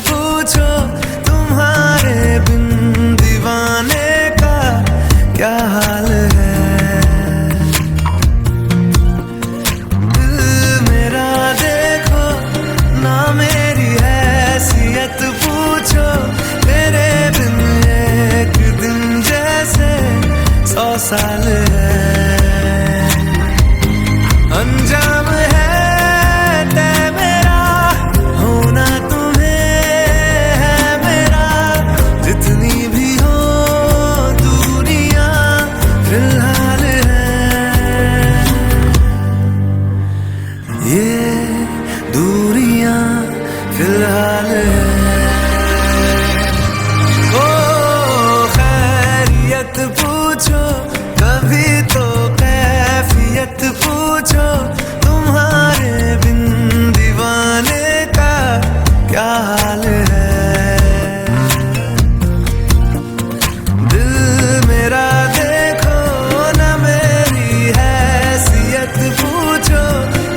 पूछो तुम्हारे बिन दीवाने का क्या हाल है। दिल मेरा देखो ना मेरी हैसियत पूछो, तेरे बिन एक दिन जैसे 100 साल है। अंजाम है तय मेरा होना तुम्हें है मेरा, जितनी भी हो दूरियां फिलहाल है। ये दूरियां फिलहाल है। ओ खैरियत पूछो कभी तो कैफियत पूछो, तुम्हारे बिन दीवाने का क्या हाल है। दिल मेरा देखो ना मेरी हैसियत पूछो,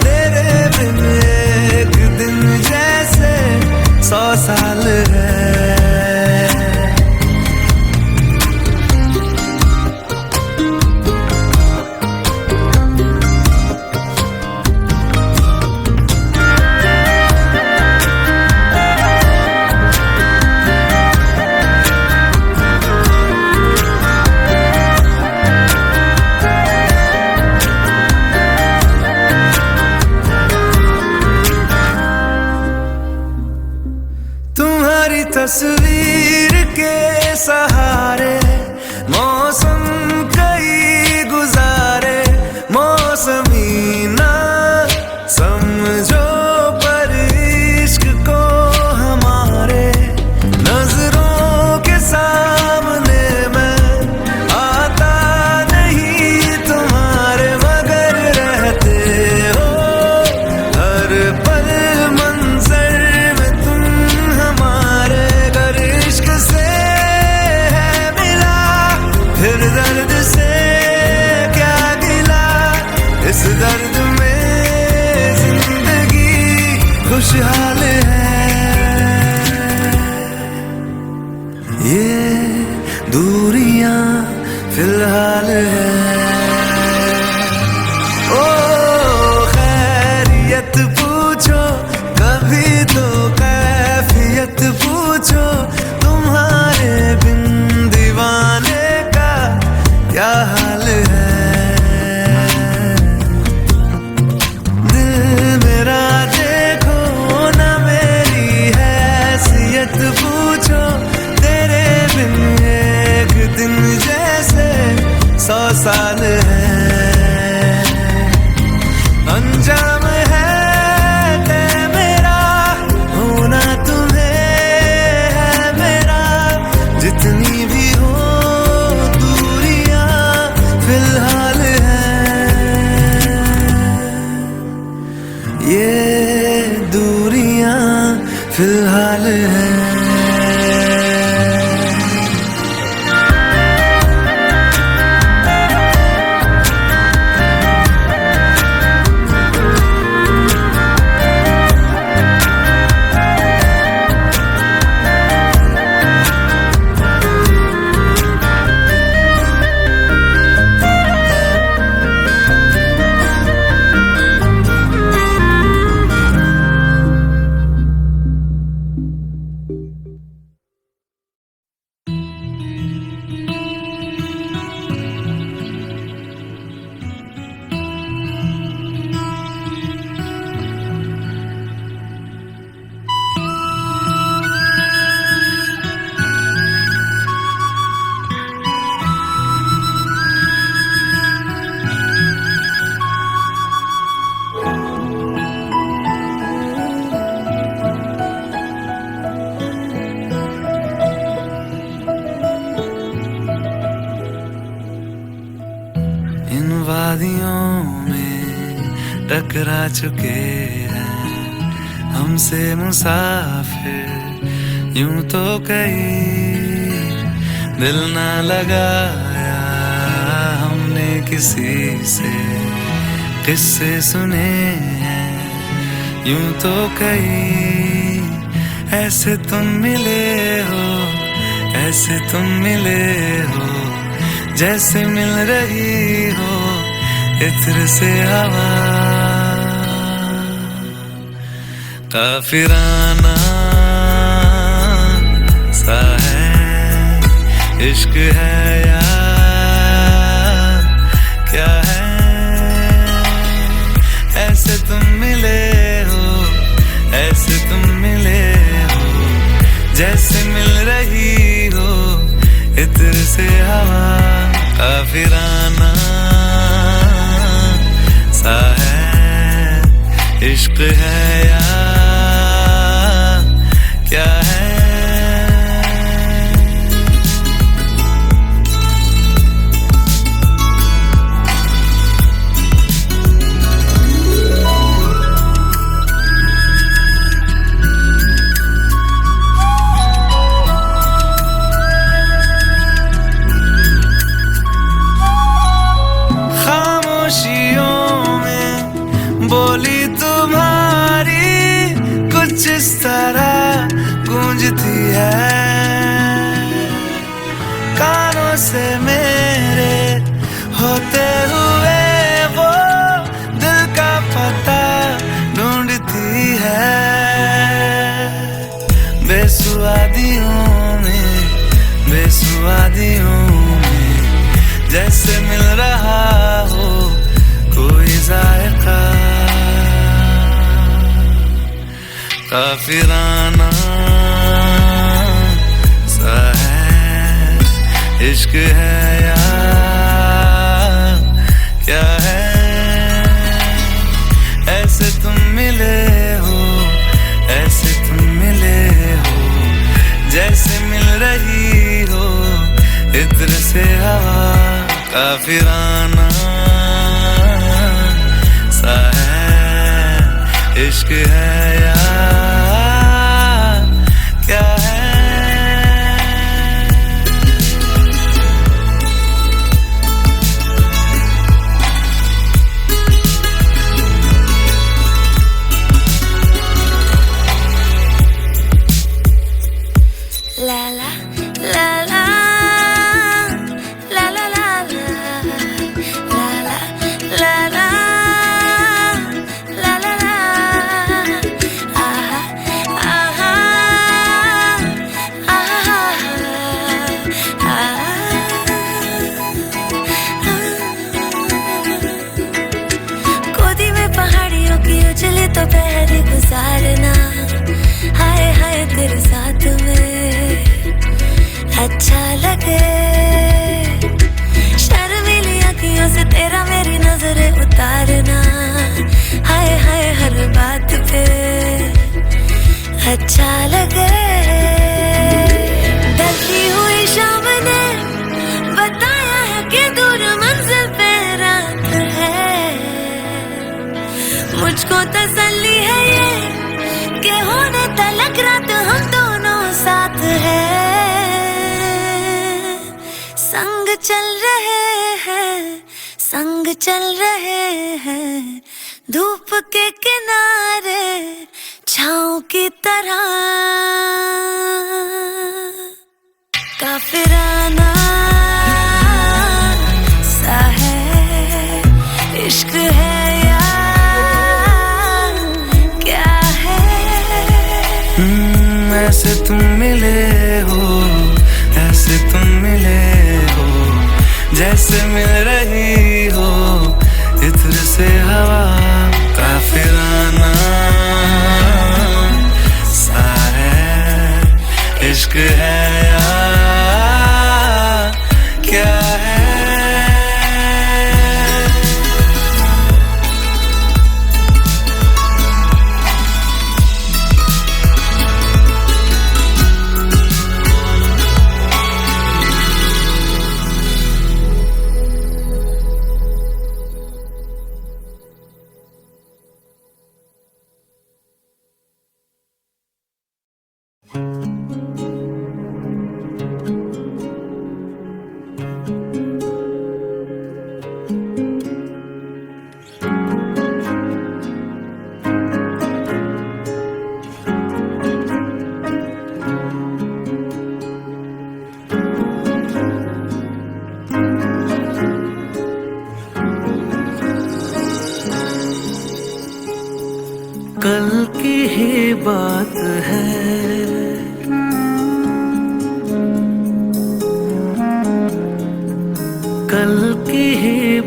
तेरे बिन एक दिन जैसे 100 साल है। तुम्हारी तस्वीर के सहारे मौसम कई गुजारे, मौसमी ना समझो पर इश्क को हमारे, नजरों के सामने मैं आता नहीं तुम्हारे, मगर रहते हो हर पल मंजर में तुम हमारे। अगर इश्क से है मिला फिर दर्द से क्या गिला, इस दर्द में जिंदगी खुशहाल है। ये दूरियां फिलहाल है। ओ खैरियत पूछो कभी तो कैफियत पूछो, तुम्हारे बिन दीवाने का क्या हाल है। दिल मेरा देखो ना मेरी हैसियत पूछो, तेरे बिन एक दिन जैसे 100 साल नदियों में टकरा चुके हैं हमसे मुसाफिर, यूं तो कहीं दिल ना लगाया हमने किसी से, किस्से सुने हैं यूं तो कहीं। ऐसे तुम मिले हो, ऐसे तुम मिले हो, जैसे मिल रही हो इत्र से हवा। काफिराना सा है इश्क है या क्या है। ऐसे तुम मिले हो, ऐसे तुम मिले हो, जैसे मिल रही हो इत्र से हवा। काफिराना सा है इश्क है या क्या है। बोली तुम्हारी कुछ इस तरह गूंजती है कानों से मेरे होते हुए, वो दिल का पता ढूंढती है। बेसुआदियों में, बेसुआदियों में जैसे मिल रहा हो कोई जायका। काफिराना सा है इश्क है या क्या है। ऐसे तुम मिले हो, ऐसे तुम मिले हो, जैसे मिल रही हो इत्र से हवा। काफिराना सा है इश्क है या क्या है। La la la la la la la la la la la la la। गोदी में पहाड़ियों की उजली तो पहरी गुजारना, हाय हाय तेरे साथ में अच्छा लगे। शर्मीली अखियों से तेरा मेरी नजरें उतारना, हाय हाय हर बात पे अच्छा लगे। ढलती हुई शाम ने बताया है कि दूर मंजिल पे रात है। मुझको तसल्ली है ये कि होने तलक रात हम दोनों साथ है। संग चल रहे हैं, संग चल रहे हैं, धूप के किनारे छाँव की तरह। काफिराना सा है इश्क है या क्या है। ऐसे तुम मिले हो, ऐसे तुम मिले हो, जैसे मिल रही हो इत्र से हवा। काफिराना सा है इश्क है या क्या है।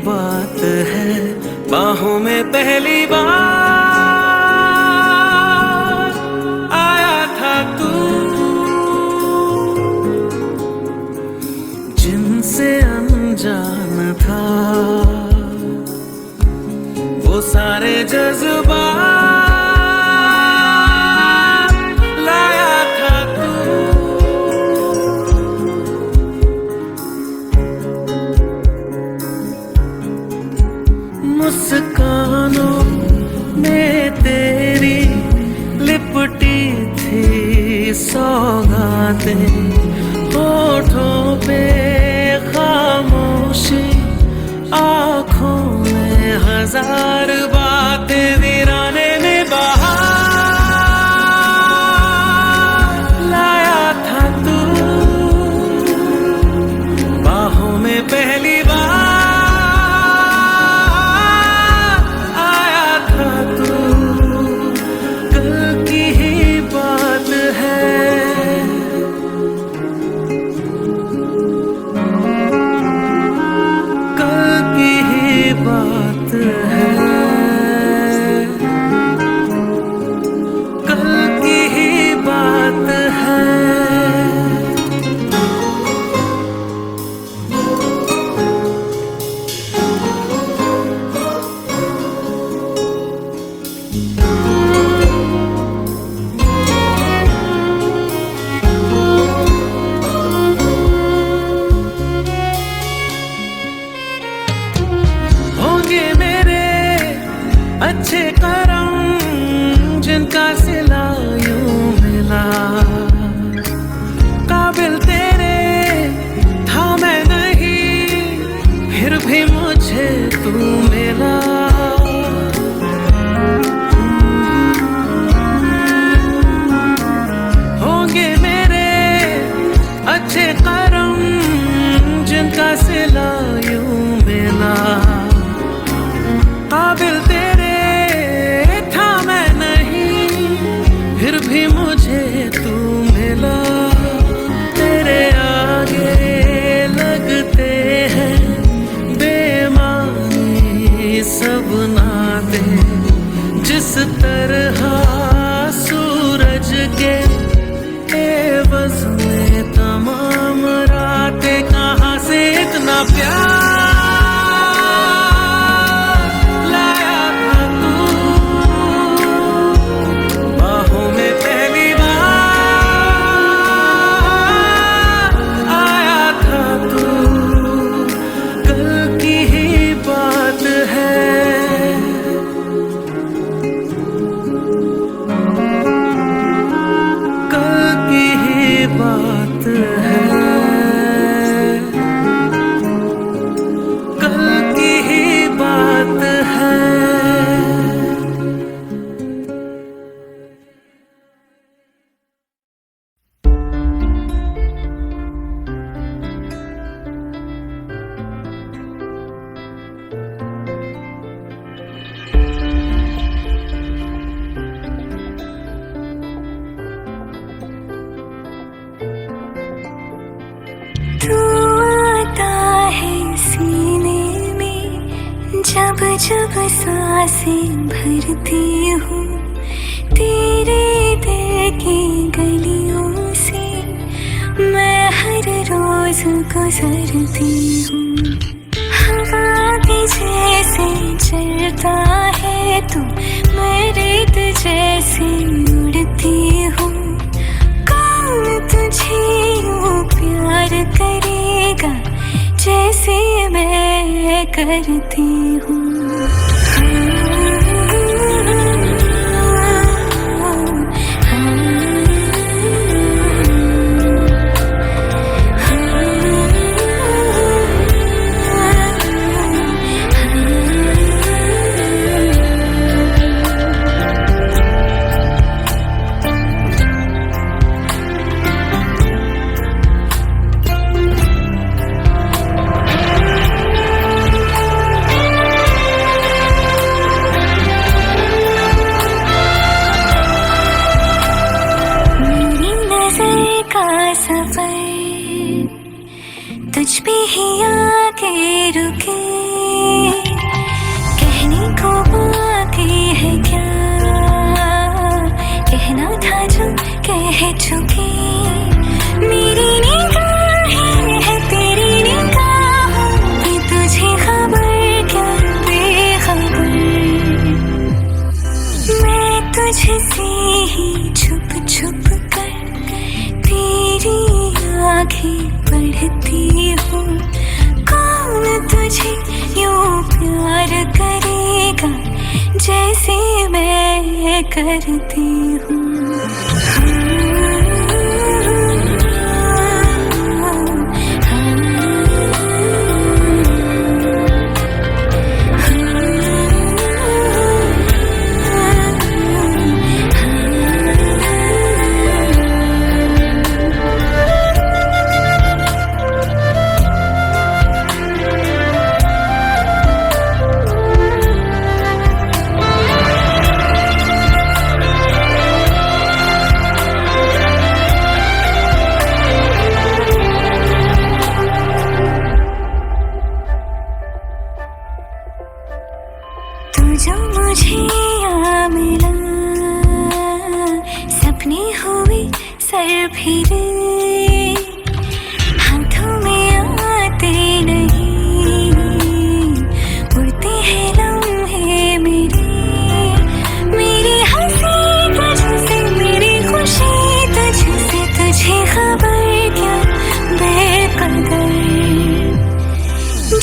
बात है, बाहों में पहली बार आया था तू, जिनसे अनजान था वो सारे जज्बात लाया था तू। मुस्कानों में तेरी लिपटी थी सौगातें, होठों पे खामोशी, आँखों में हजार बातें, वीराने में बहार लाया था तू, बाहों में पहली बार आया था तू। कल की ही बात है, कल की ही बात है, कल की ही बात है। होंगे मेरे अच्छे करम जिनका सिला यूं मिला, काबिल तेरे था मैं नहीं, फिर भी मुझे तू मिला। होंगे मेरे अच्छे करम जिनका सिला यूं मिला, काबिल तेरे था मैं नहीं, फिर भी मुझे तू मिला। तेरे आगे लगते हैं बेमानी सब नाते, जिस तरह सूरज के एवज में तमाम रातें, कहाँ से इतना प्यार लाया था तू, बाहों में पहली बार आया था तू। कल की ही बात है, कल की ही बात है, कल की ही बात है। तू आता है सीने में, जब जब सांसें भरती हूँ, तेरे दिल की गलियों से मैं हर रोज गुजरती हूँ। हवा भी जैसे चलता है तू, मैं रेत जैसे उड़ती हूँ। कौन तुझे यूं प्यार करेगा जैसे मैं करती हूँ। तुझ पे ही आके रुके, कहने को बाकी है क्या, कहना था जो कह चुके। मेरी निगाहें है तेरी निगाहों की, तुझे खबर क्या बेखबर। मैं तुझसे ही छुप छुप कर तेरी आँखें पढ़ती हूँ। कौन तुझे यूं प्यार करेगा जैसे मैं करती हूँ। जो मुझे यहाँ मिला, सपने हुए सर फिरे, हाथों में आते नहीं, उड़ते हैं लम्हे मेरे। मेरी हंसी तुझसे, मेरी खुशी तुझसे, तुझे खबर क्या बेकदर।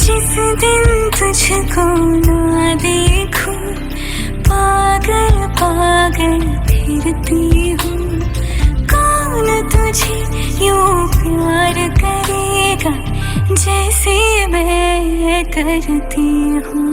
जिस दिन तुझको ना देखूं, पागल पागल फिरती हूँ। कौन तुझे यूं प्यार करेगा जैसे मैं करती हूँ।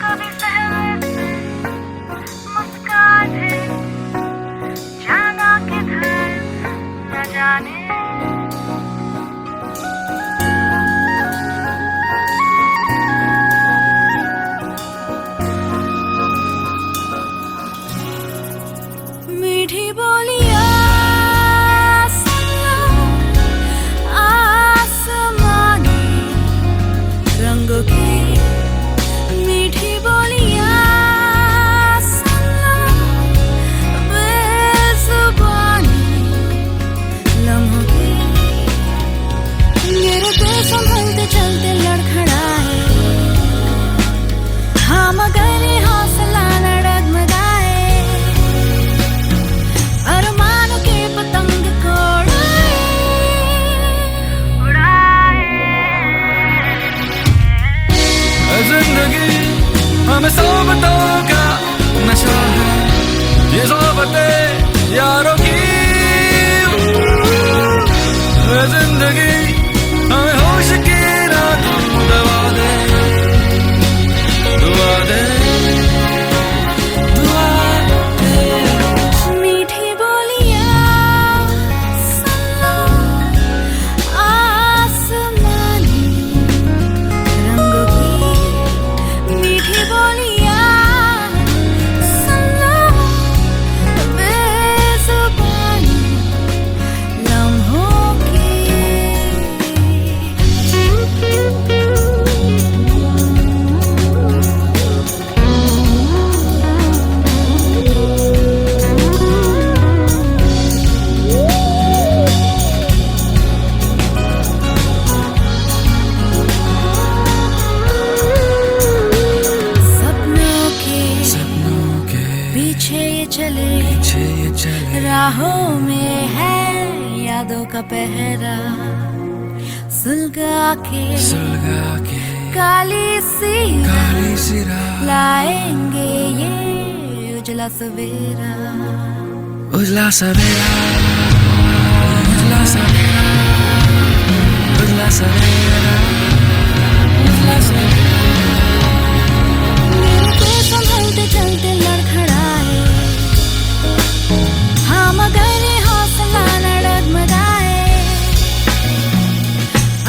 कभी सहमे से मुस्काने, जाना किधर न जाने। मीठी बोलिया आसमानी रंगों की, मीठी बोलिया बेजुबानी लम्हों की। मेरे दिल संभलते चलते लड़खड़ाए, हाँ मगर हौसला न डगमगाए। अरमानों के पतंग को उड़ाए। जिंदगी हमें सोबतों का नशा है, ये सोबतें यारों की। जिंदगी हमें होश की रात दवा दे, दुआ दे, दुआ दे। मीठी बोलिया आसमानी रंगों की, मीठी बोलिया चले राहों में है यादों का पहरा, सुलगा के काली सी रात लाएंगे ये उजला सवेरा, उजला सवेरा, उजला सवेरा, उजला सवेरा, उजला सवेरा। दिल के संभलते चलते लड़खड़ाए, हाँ मगर हौसला न डगमगाए,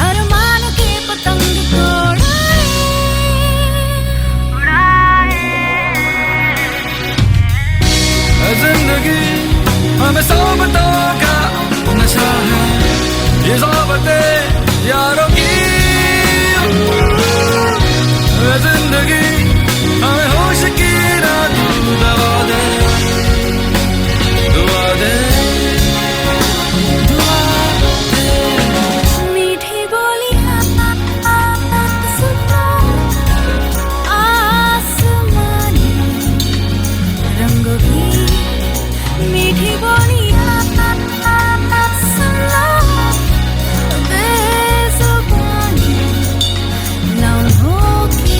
अरमान के पतंग को जिंदगी हमें सोबतों का नशा है, ये सोबतें यारों की। जिंदगी हमें होश की रात दवा दे, दुआ दे, दुआ दे। मीठी बोलियां सुनो आसमानी रंगों की, मीठी बोलियां सुनो बेज़ुबानी लम्हों की।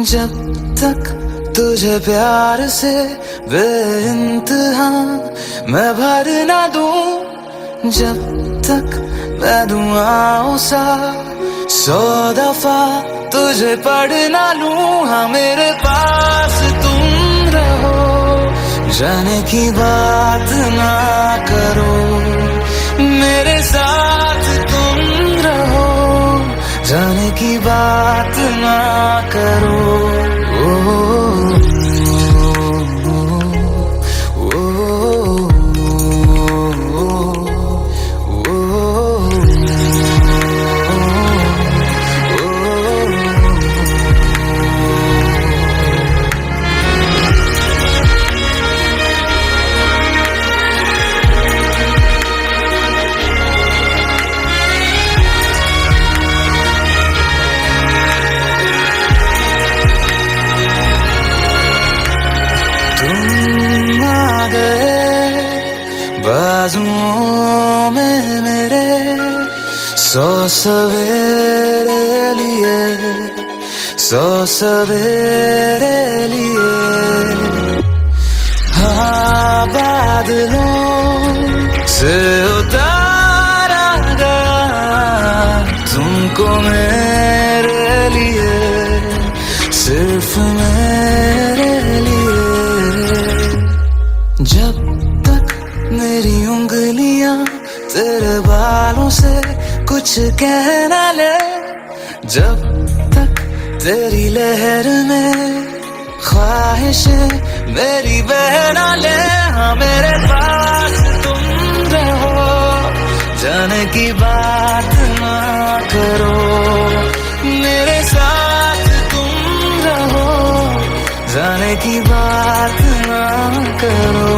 जब तक तुझे प्यार से बेइंतहा मैं भर ना दूं, जब तक मैं दुआओं सा 100 दफा तुझे पढ़ ना लूं, हाँ मेरे पास तुम रहो, जाने की बात ना करो, मेरे साथ तुम रहो, जाने की बात ना करो। बाजुओं में मेरे 100 सवेरे लिए, 100 सवेरे लिए, हाँ बादलों से उतारा गया तुमको मेरे लिए, सिर्फ मेरे लिए। जब मेरी उंगलियां तेरे बालों से कुछ कह ना ले, जब तक तेरी लहर में ख्वाहिशें मेरी बह ना ले, हाँ मेरे पास तुम रहो, जाने की बात ना करो, मेरे साथ तुम रहो, जाने की बात ना करो।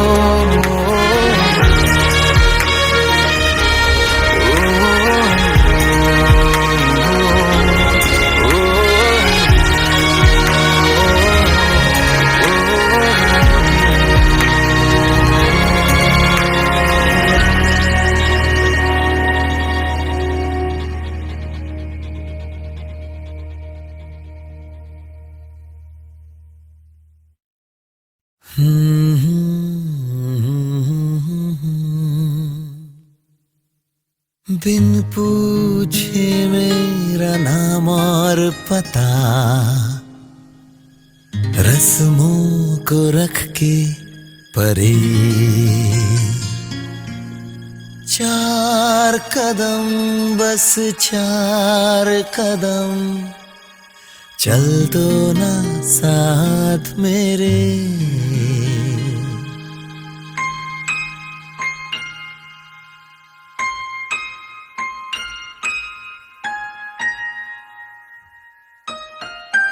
बिन पूछे मेरा नाम और पता, रस्मों को रख के परे, चार कदम बस चार कदम, चल दो ना साथ मेरे।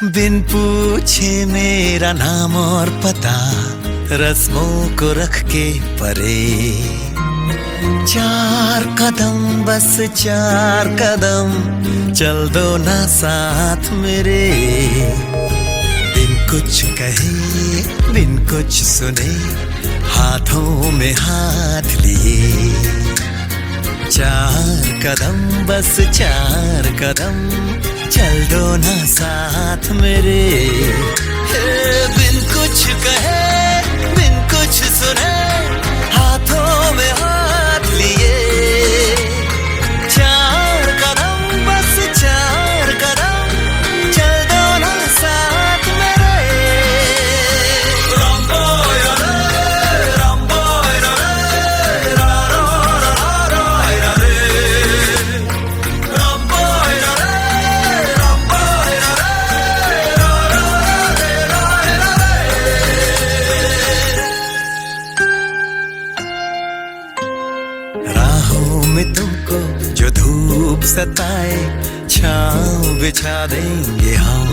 बिन पूछे मेरा नाम और पता, रस्मों को रख के परे, चार कदम बस चार कदम, चल दो ना साथ मेरे। बिन कुछ कहे बिन कुछ सुने, हाथों में हाथ लिए, चार कदम बस चार कदम, चल दो ना साथ मेरे। बिन कुछ कहे बिन कुछ सुने, हाथों में हाथ लिए, चार कदम बस चार कदम, चल दो ना साथ मेरे। तुमको जो धूप सताए, छाँव बिछा देंगे हम,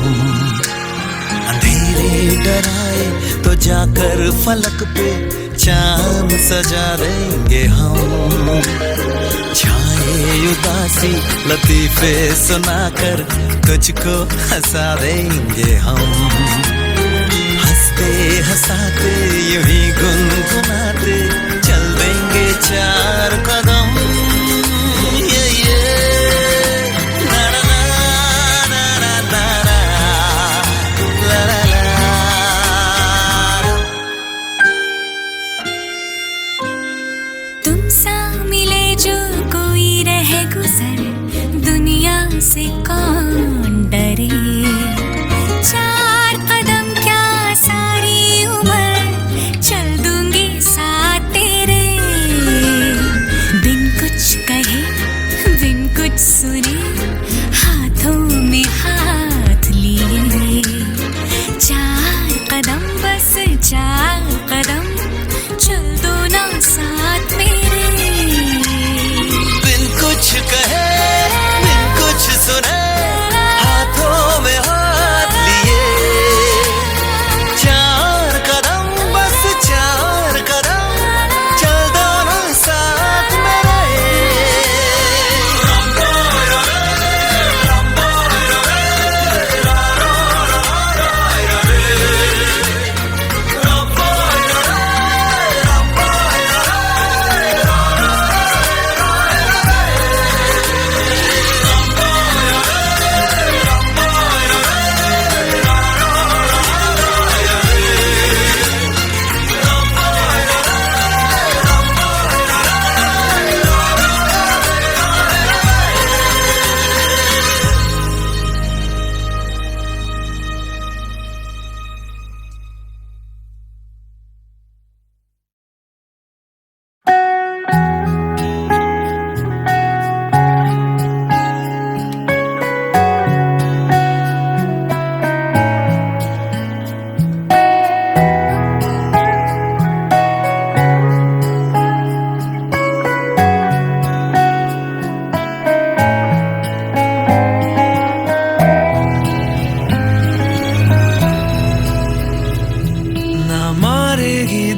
अंधेरे डराए तो जाकर फलक पे चांद सजा देंगे हम। छाए उदासी लतीफे सुनाकर तुझको हंसा देंगे हम, हंसते हंसाते यूं ही गुनगुनाते चल देंगे चार कदम। तुमसा मिले जो कोई रहे गुजर, दुनिया से कौन डरे, चार कदम क्या सारी उम्र, चल दूंगी साथ तेरे। बिन कुछ कहे बिन कुछ सुने, हाथों में हाथ लिए, चार कदम बस चार कदम, चल दो ना साथ मेरे। बिन कुछ कहे बिन कुछ सुने, हाथों में हाथ लिए, चार कदम बस चार कदम, चल दो ना साथ मेरे।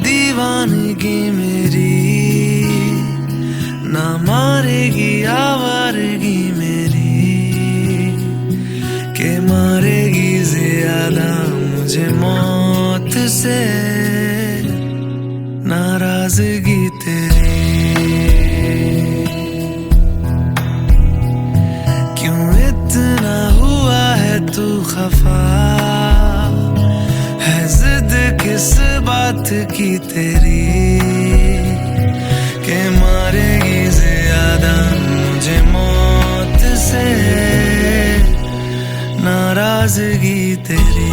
दीवानगी मेरी ना मारेगी आवारगी मेरी, के मारेगी ज्यादा मुझे मौत से नाराजगी तेरी। क्यों इतना हुआ है तू खफा, है जिद किस बात की तेरी के मारेगी ज्यादा मुझे मौत से नाराजगी तेरी।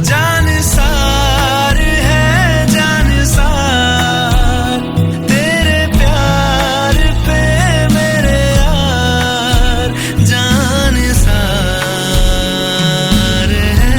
जान सार है जान सार तेरे प्यार पे मेरे यार, जान सार है।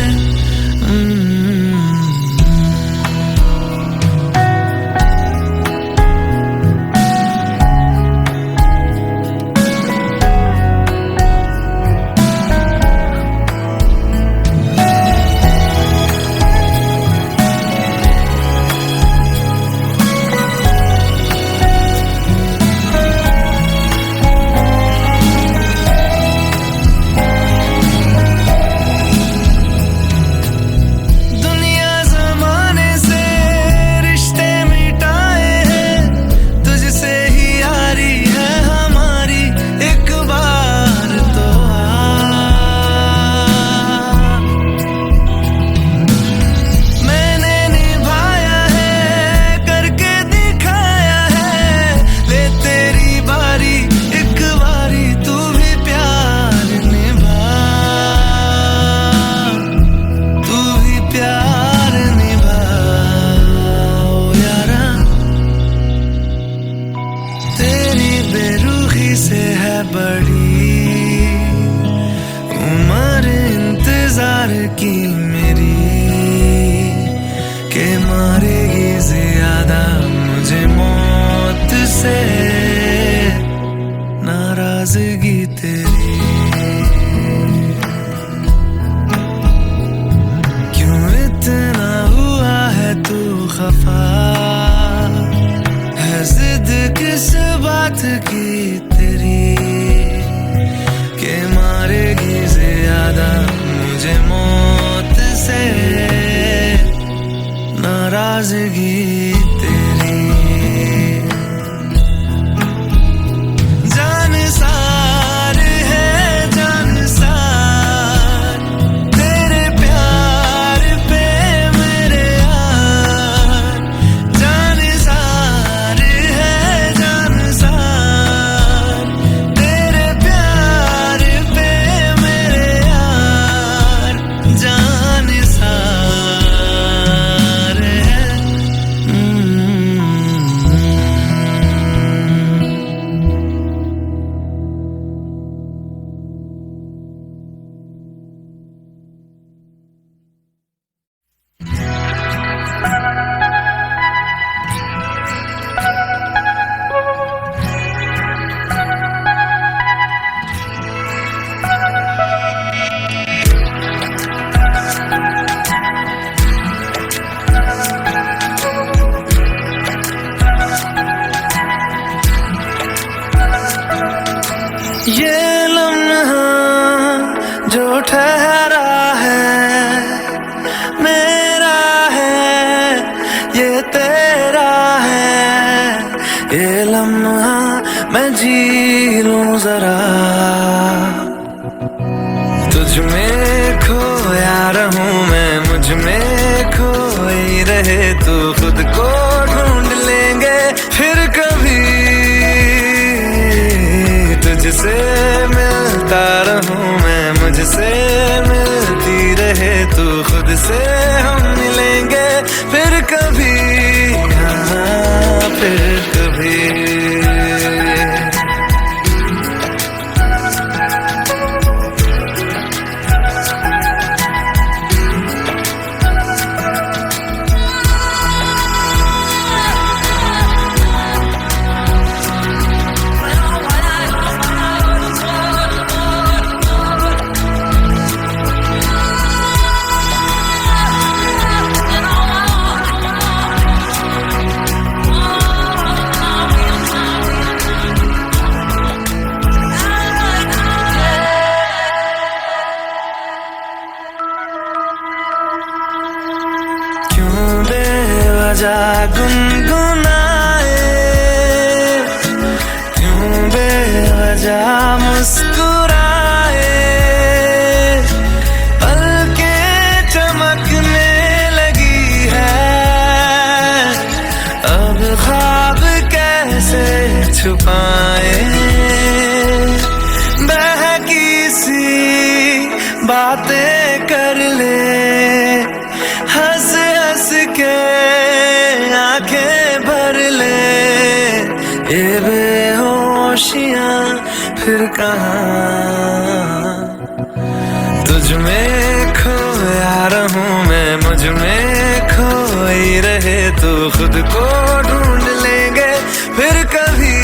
से है बड़ी उम्र इंतजार की मेरी के मारेगी ज्यादा मुझे मौत से नाराजगी तेरी। क्यों इतना हुआ है तू खफा, है जिद किस बात की तेरी के मारेगी ज्यादा मुझे मौत से नाराजगी तेरी। जान सार है जान सार तेरे प्यार पे मेरे यार, जान सार है जान सार तेरे प्यार पे मेरे यार, जान सार है। ये लम्हा जो ठहरा है मेरा है, ये तेरा है। ये लम्हा मैं जी लूं जरा, तुझ में खोया रहूं मैं, मुझ में खोई रहे तू, खुद को ढूंढ लेंगे फिर कभी। तुझसे मिलता रहूं मैं, मुझसे मिलती रहे तू, खुद से हम मिलेंगे फिर कभी, हाँ फिर कभी। गुनगुनाए क्यों बेवजह मुस्कुराए, कैसे छुपाए, बहकी सी बातें कर ले, हंस हंस के आंखें भर ले, ये बेहोशियां फिर कहाँ। तुझ में खोया रहूं मैं, मुझ में खोई रहे तू, खुद को ढूंढ लेंगे फिर कभी।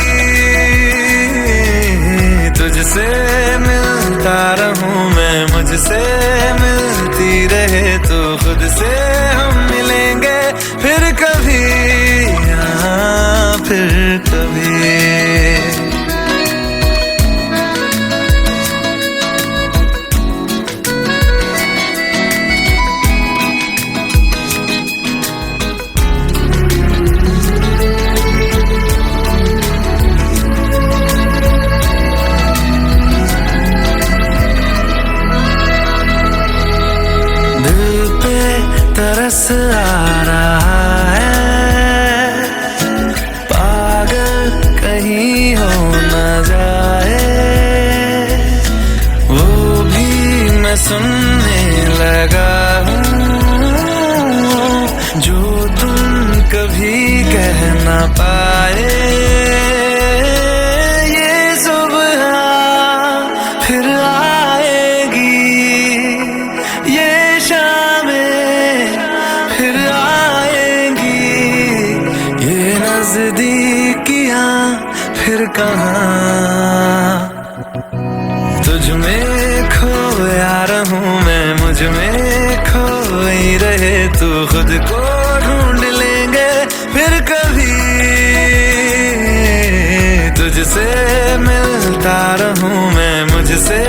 तुझसे मिलता रहूं मैं, मुझसे मिलती रहे तू, खुद से हम मिलेंगे फिर कभी, हाँ फिर कभी। तरस आ रहा है, पागल कहीं हो न जाए, वो भी मैं सुनने लगा हूँ, जो तुम कभी कह न पाए। ये सुबह फिर आएगी, ये शामें फिर आएंगी, ये नजदीकियां फिर कहाँ। तुझ में खोया रहूं मैं, मुझ में खोई रहे तू, खुद को ढूंढ लेंगे फिर कभी। तुझसे मिलता रहूं मैं, मुझसे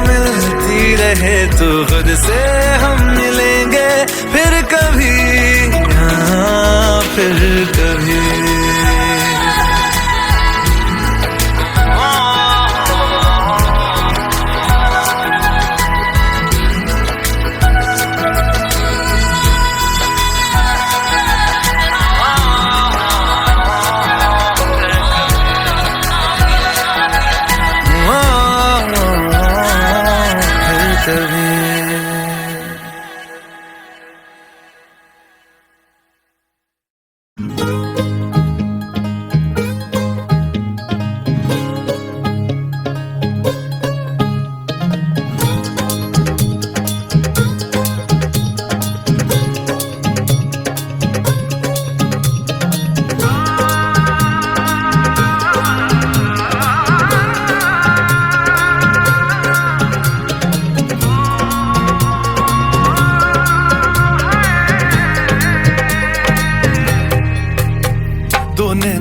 मिलती रहे तू, खुद से हम मिलेंगे फिर कभी, हाँ फिर कभी।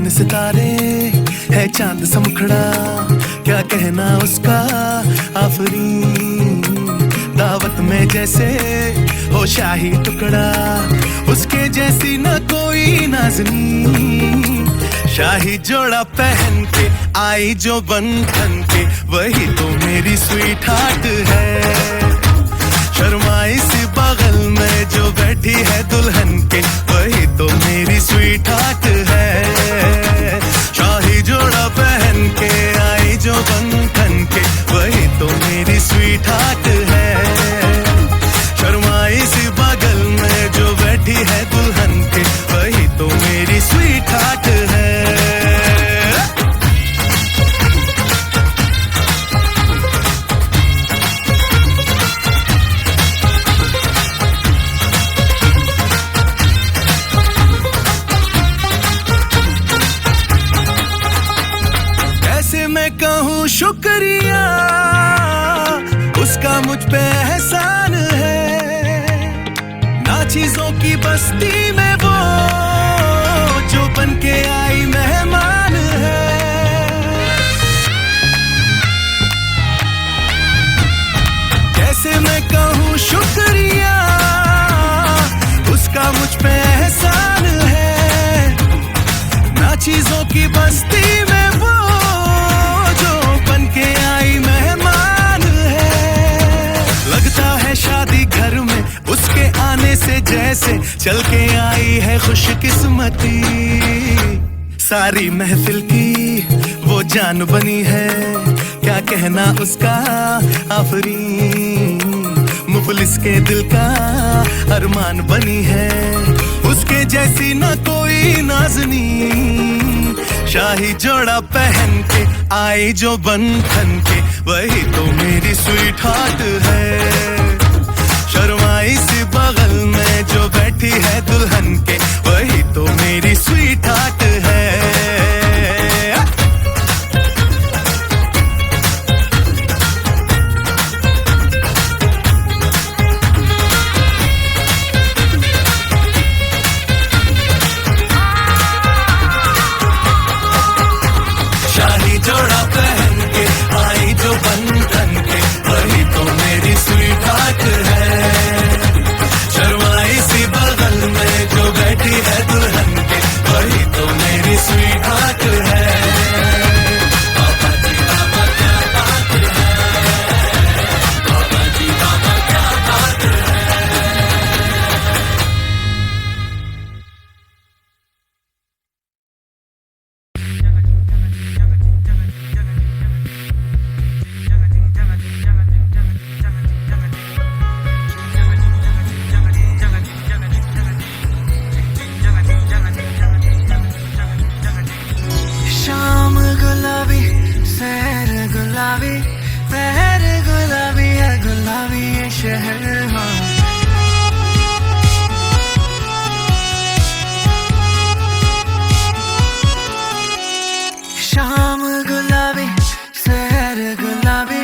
सितारे है चांद सा मुखड़ा, क्या कहना उसका आफरीन। दावत में जैसे हो शाही टुकड़ा, उसके जैसी न कोई नाज़नीन। शाही जोड़ा पहन के आई जो बंधन के, वही तो मेरी स्वीट हार्ट है। शर्माई सी बगल में जो बैठी है दुल्हन के, वही तो मेरी स्वीट हार्ट है। शाही जोड़ा पहन के आई जो बंधन के, वही तो मेरी स्वीट हार्ट है। शर्माई सी बगल में जो बैठी है दुल्हन के, वही तो मेरी स्वीट हार्ट है। मैं कहूँ शुक्रिया, उसका मुझ पे एहसान है। ना चीजों की बस्ती में वो जो बन के आई मेहमान है। कैसे मैं कहूँ शुक्रिया, उसका मुझ पे एहसान है। ना चीजों की बस्ती में वो के आई मेहमान है। लगता है शादी घर में उसके आने से जैसे चल के आई है खुशकिस्मती। सारी महफिल की वो जान बनी है, क्या कहना उसका आफरीन, मुफलिस के दिल का अरमान बनी है, उसके जैसी ना कोई नाज़नी, शाही जोड़ा पहन के आई जो बंधन के, वही तो मेरी स्वीट हार्ट है। शर्माई सी बगल में जो बैठी है दुल्हन के, वही तो मेरी स्वीट हार्ट है। शाही जोड़ा पहन के आई जो बंधन के, वही तो मेरी स्वीट हार्ट है। शर्माई सी बगल में जो बैठी है दुल्हन के, वही तो मेरी स्वीट हार्ट है। बाबा जी बाबा क्या बात है, बाबा जी बाबा क्या बात है। शाम गुलाबी सैर गुलाबी पहर गुलाबी है, गुलाबी ये शहर हाँ। शाम गुलाबी सैर गुलाबी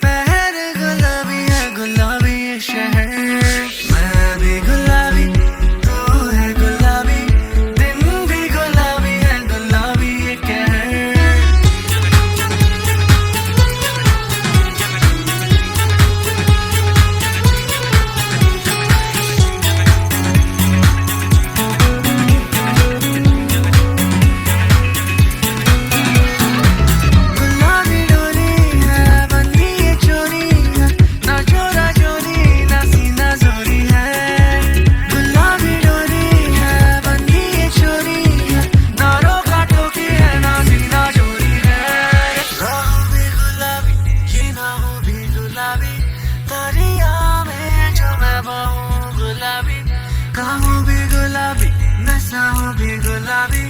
पहर गुलाबी है, गुलाबी ये शहर। मैं भी गुलाबी तू है गुलाबी, दिन भी गुलाबी है, गुलाबी ये कहर। गुलाबी डोरी है बंदी ये चोरी है, ना चोरा चोरी ना सीना जोरी है। गुलाबी डोरी है बंदी ये चोरी है, ना रोका टोकी है ना सीना चोरी है। राहों भी गुलाबी ये ना हो भी गुलाबी, दरिया में जो मैं बहूं गुलाबी, काहूं भी गुलाबी नशा हूँ भी गुलाबी,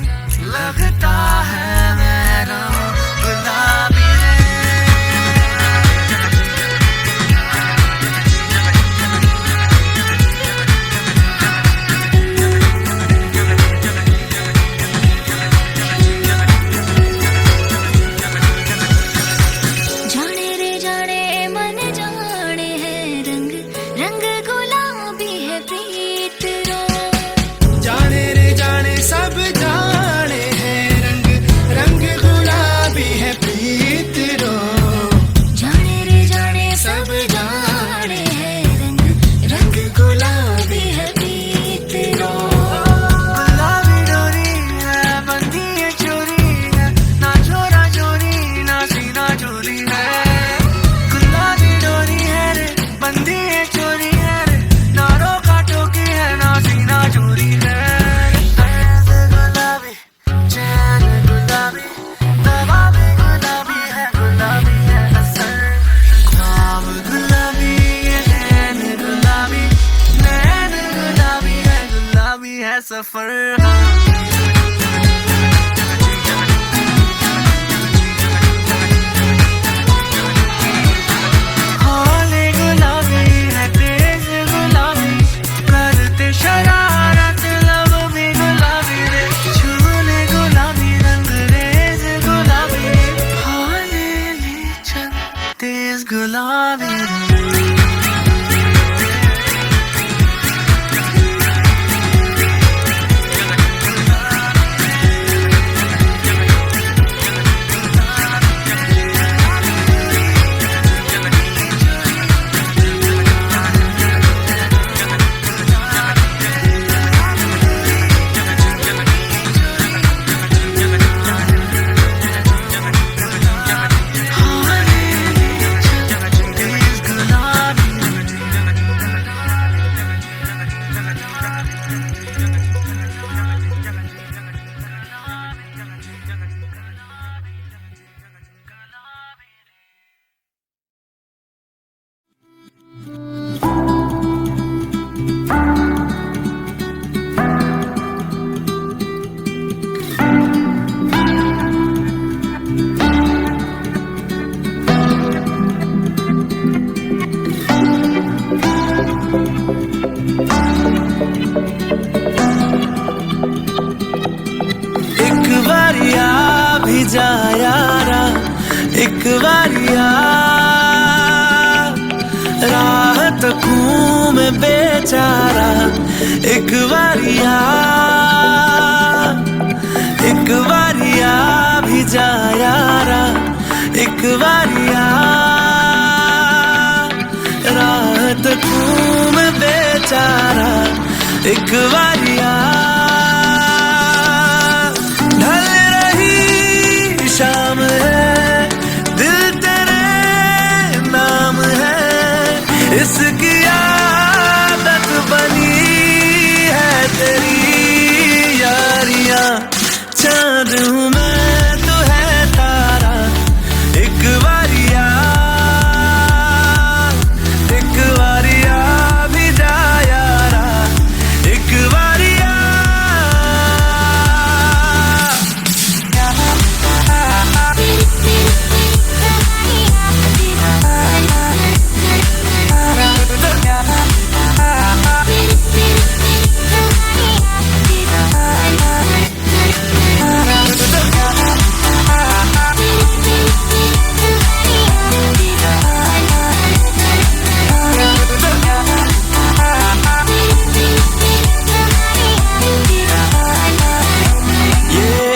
लगता है मैं रहूं गुलाबी है। जाने रे जाने मन जाने है रंग, रंग गुलाबी है प्रीत रो। जाने रे जाने सब जाने हैं रंग, रंग गुलाबी है प्रीत रो। जाने रे जाने सब जाने है रंग, रंग गुलाबी है प्रीत रो। गुलाबी डोरी है बंदी ये चोरी है, ना चोरा चोरी ना सीना चोरी है। गुलाबी डोरी है रे बंदी ये चोरी है रे, ना रोका टोकी है ना सीना चोरी है। दर्द गुलाबी चैन गुलाबी, दवा भी गुलाबी है असर। ख्वाब गुलाबी ये नैन गुलाबी, नैन गुलाबी है सफर हाँ। हौले गुलाबी है तेज गुलाबी, करते शरारत लब भी गुलाबी रे, झूले गुलाबी रंग रेज गुलाबी, हौले ले चल तेज गुलाबी रे। एक बारिया भी जा यारा, एक बारिया राह तकूं मैं बेचारा, एक बारिया भी जा यारा, एक बारिया राह तकूं मैं बेचारा, एक बारिया ढल रही शाम है, दिल तेरे नाम है, इसकी आदत बनी है तेरी यारियां। चांद हूँ मैं तो है तारा, एक बारिया भी जा यारा, एक बारिया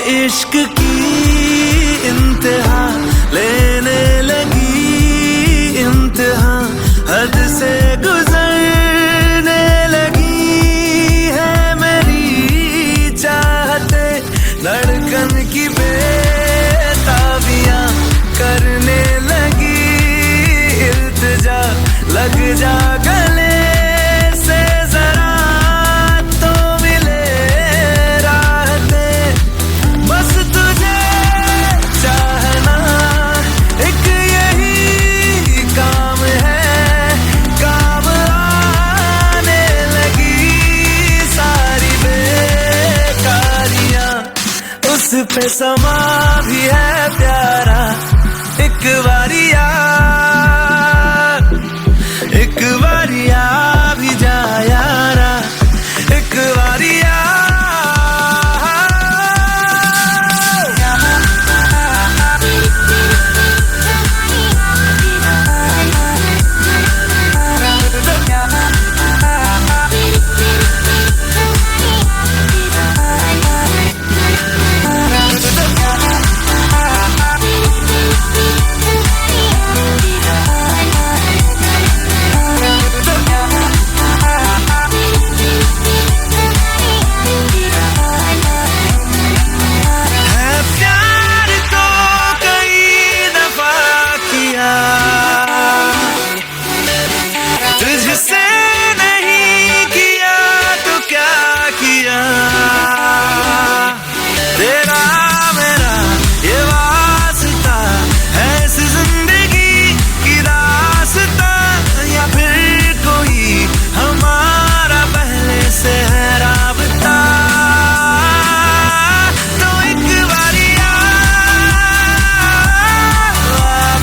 इश्क की इंतहा लेने लगी, इंतहा हद से गुजरने लगी है मेरी चाहते, धड़कन की बेताबियां करने लगी, इल्तिजा लग जा गले से जरा तो मिले राहते, बस तुझे चाहना एक यही काम है, काम आने लगी सारी बेकारियां, उस पे समा भी है प्यारा, एक बारिया भी जा यारा, एक बारिया तुझसे नहीं किया तो क्या किया, तेरा मेरा ये वास्ता है इस जिंदगी की रास्ता, या फिर कोई हमारा पहले से है राबता, तो एक बारिया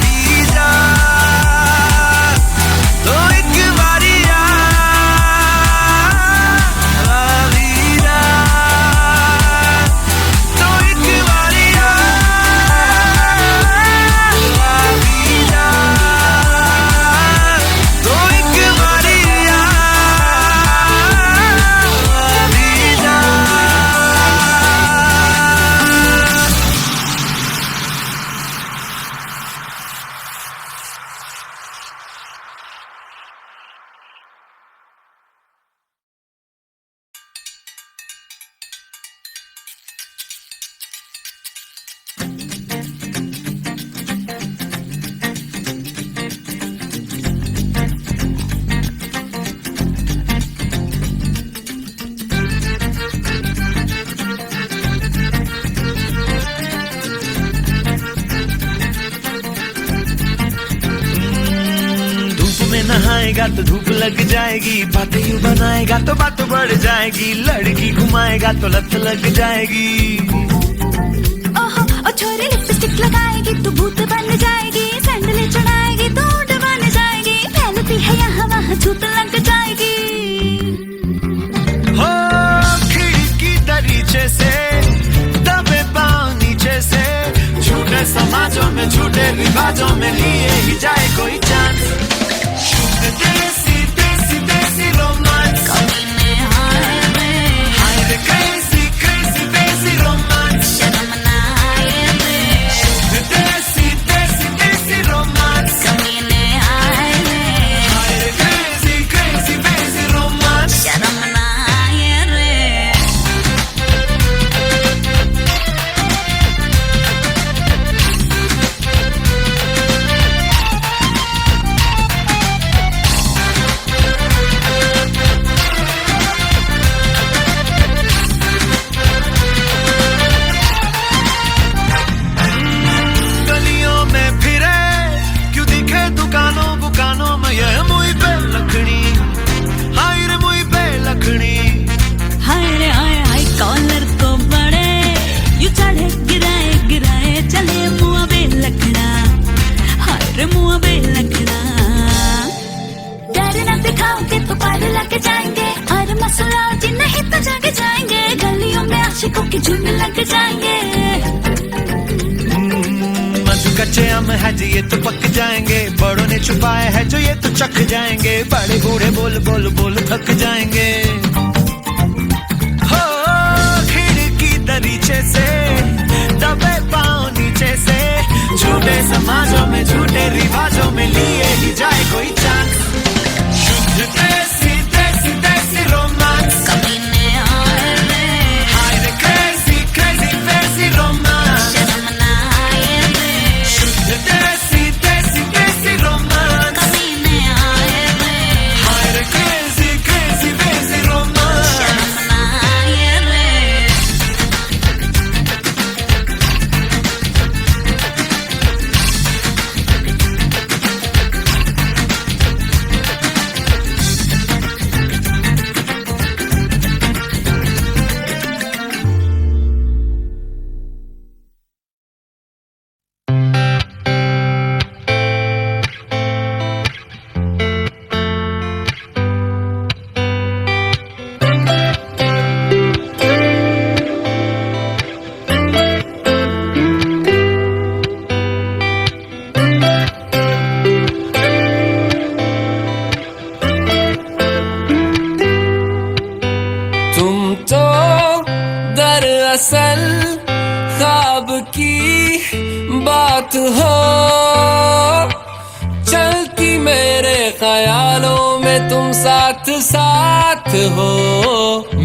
भी जा, तो एक बारिया भी जा, तो एक बारिया भी जा, तो एक बारिया भी जा। नहाएगा तो धूप लग जाएगी, बातें यूं बनाएगा तो बात बढ़ जाएगी, लड़की घुमाएगा तो लत लग जाएगी। ओहो ओ छोरी लिपस्टिक लगाएगी तो भूत बन जाएगी, सैंडल चढ़ाएगी तो ऊंट बन जाएगी, फैलती है यहाँ वहाँ छूत लग जाएगी। में झूठे रिवाजों में लिए ही जाए कोई चांस। शुद्ध देसी देसी देसी रोमांस, हाय रे क्रेजी क्रेजी देसी रोमांस, शुद्ध देसी देसी देसी रोमांस, हाय रे क्रेजी क्रेजी देसी रोमांस। गलियों में फिरे क्यों दिखे दुकानों बुकानों में ये मुई पे लखनी, हाय रे मुई पे लखनी। हाय रे हाय हाय कॉलर को बड़े यू चढ़े गिराए गिराए चले मुआ बे लखड़ा, हाय रे मुआ बे लखड़ा। डर न दिखाओगे तो पार लग जाएंगे, और मसला जी नहीं तो जाके जाएंगे, गलियों में आशिकों की झुंड लग जाएंगे। कच्चे आम है जी ये तो पक जाएंगे, बड़ों ने छुपाए है जो ये तो चख जाएंगे, बड़े बूढ़े बोल बोल बोल थक जाएंगे। हो खिड़की दरीचे से दबे पाँव नीचे से, झूठे समाजों में झूठे रिवाजों में लिए ही जाए कोई चांस। शुद्ध देसी देसी देसी रोमांस, हाय रे क्रेजी क्रेजी देसी रोमांस, देसी देसी देसी रोमांस, हाय रे क्रेजी क्रेजी देसी रोमांस। तुम तो दरअसल ख्वाब की बात हो, चलती मेरे ख्यालों में तुम साथ साथ हो,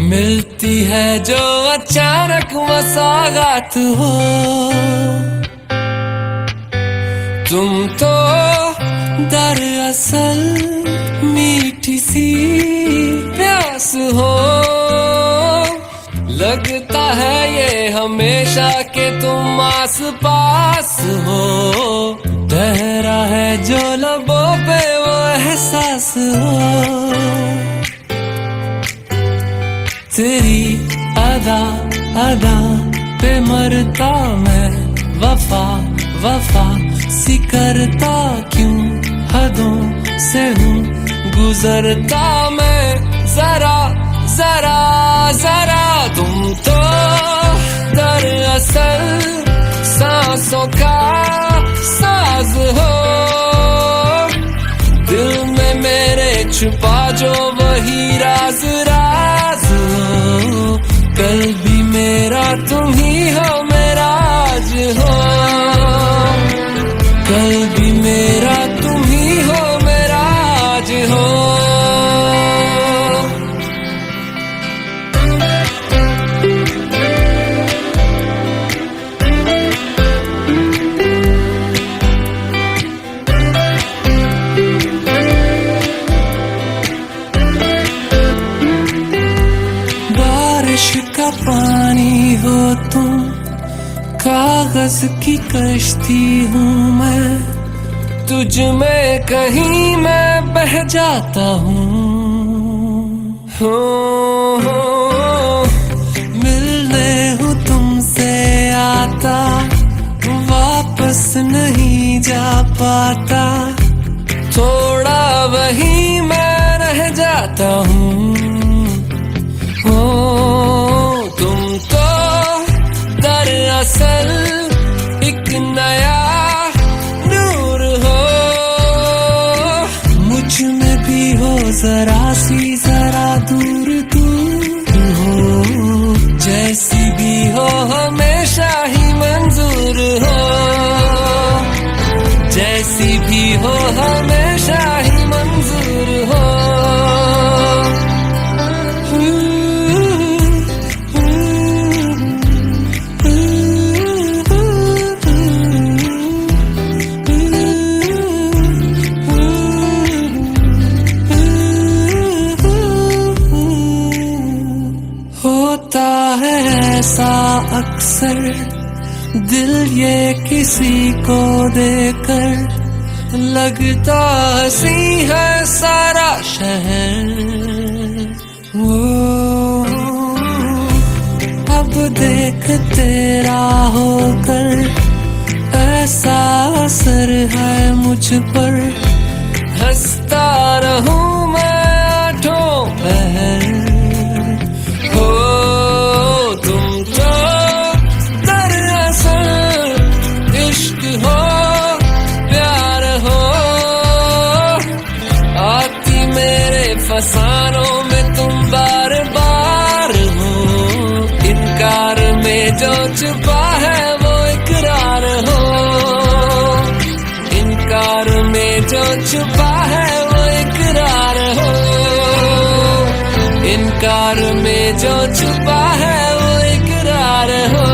मिलती है जो अचानक मसागात हो। तुम तो दरअसल मीठी सी प्यास हो, लगता है ये हमेशा के तुम आस पास हो, ठहरा है जो लबों पे वो एहसास हो। तेरी अदा अदा पे मरता मैं, वफा वफा सी करता क्यों हदों से हूँ गुजरता मैं, जरा जरा जरा। तुम तो दरअसल सांसों का साज हो, दिल में मेरे छुपा जो वही राज राज हो, कल भी मेरा तुम ही हो मेरा आज हो, कल भी मेरा तुम ही हो मेरा आज हो। बारिश का पानी हो तुम, कागज की कश्ती हूँ मैं, तुझ में कहीं मैं बह जाता हूँ। मिलने हूँ तुमसे आता, वापस नहीं जा पाता, थोड़ा वहीं मैं रह जाता हूँ। तुम तो दरअसल एक नया ऐसा अक्सर दिल ये किसी को देकर लगता हंसी है सारा शहर। वो अब देख तेरा होकर ऐसा असर है मुझ पर, हंसता रहूं मैं आठों पहर। हो तुम तो दरअसल इश्क हो प्यार हो, आती मेरे फसानों में तुम बार बार हो। इनकार में जो छुपा है वो इकरार हो, इनकार में जो छुपा है वो इकरार हो, इनकार में जो छुपा है वो इकरार हो।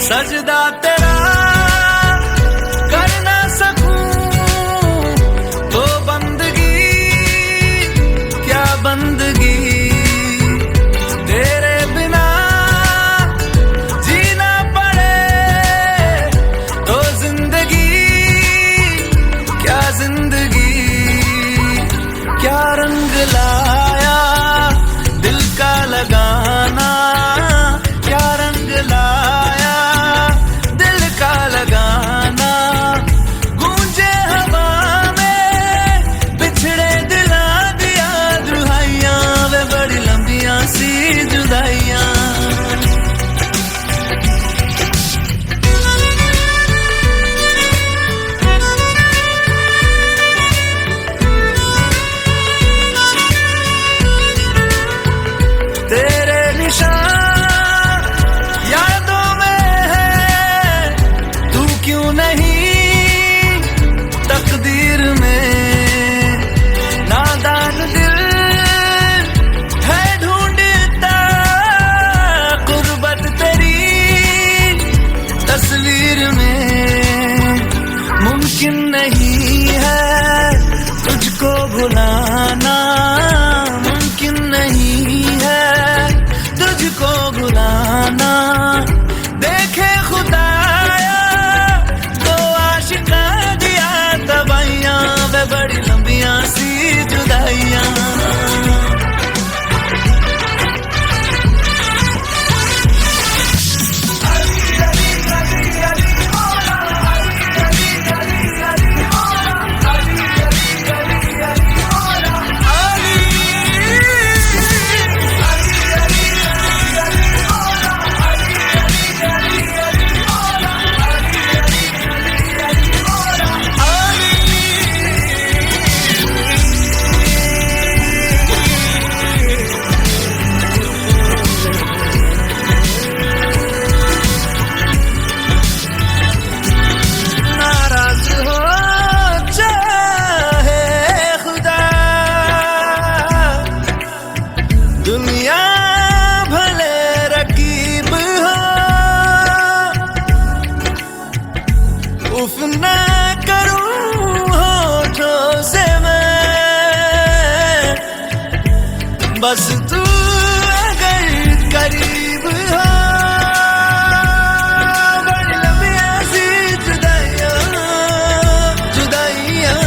सजदा तेरा कर ना सकूं तो बंदगी क्या बंदगी, तेरे बिना जीना पड़े तो जिंदगी क्या जिंदगी। क्या रंग लाया दिल का लगाना, क्या रंग लाया दिल का लगाना। गूंजे हवा में बिछड़े दिला दिया दुहाइयां, वे बड़ी लंबियां सी जुदाइयां। तेरे निशान यादों में है, तू क्यों नहीं तकदीर में। नादान दिल है ढूंढता गुर्बत तेरी तस्वीर में। मुमकिन नहीं है तुझको भुलाना, मुमकिन नहीं है तुझको भुलाना। देखे खुदाया तो आशिका दिया दवाइयां, वे बड़ी लंबियां सी जुदाइयां। दुनिया भले रकीब हो, उफ ना करूं होठों से मैं, बस तू अगर करीब हो। बड़ी लंबियां सी जुदाइयां जुदाइयां,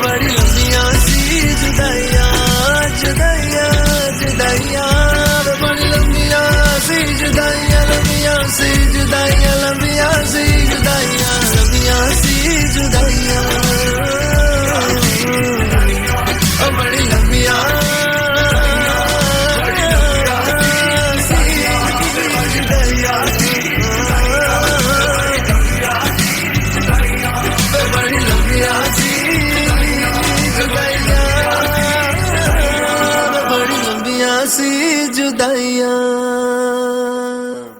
बड़ी लंबियां सी जुदाइयां जुदाइयां जुदाइयां, बड़ी लंबियां सी जुदाइयां, लंबियां सी जुदाइयां, लंबियां सी जुदाइयां, लंबियां सी जुदाइयां, बड़ी लंबियां। मिठाइयाँ